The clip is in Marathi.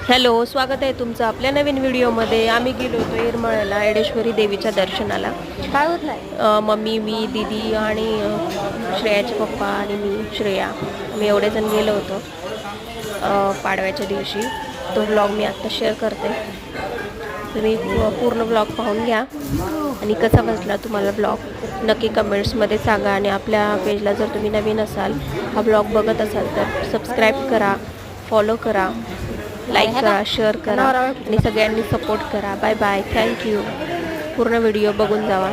हॅलो, स्वागत आहे तुमचं आपल्या नवीन व्हिडिओमध्ये। आम्ही गेलो होतो येरमाळ्याला येडेश्वरी देवीच्या दर्शनाला। काय होत नाही मम्मी, मी, दीदी आणि श्रेयाचे पप्पा आणि मी श्रेया, आम्ही एवढे जण गेलो होतो पाडव्याच्या दिवशी। तो ब्लॉग मी आत्ता शेअर करते, तुम्ही पूर्ण ब्लॉग पाहून घ्या आणि कसा वाटला तुम्हाला ब्लॉग नक्की कमेंट्समध्ये सांगा। आणि आपल्या पेजला जर तुम्ही नवीन असाल, हा ब्लॉग बघत असाल तर सबस्क्राईब करा, फॉलो करा, लाईक करा, शेअर करा आणि सगळ्यांनी सपोर्ट करा। Bye bye, thank you. पूर्ण व्हिडिओ बघून जावा।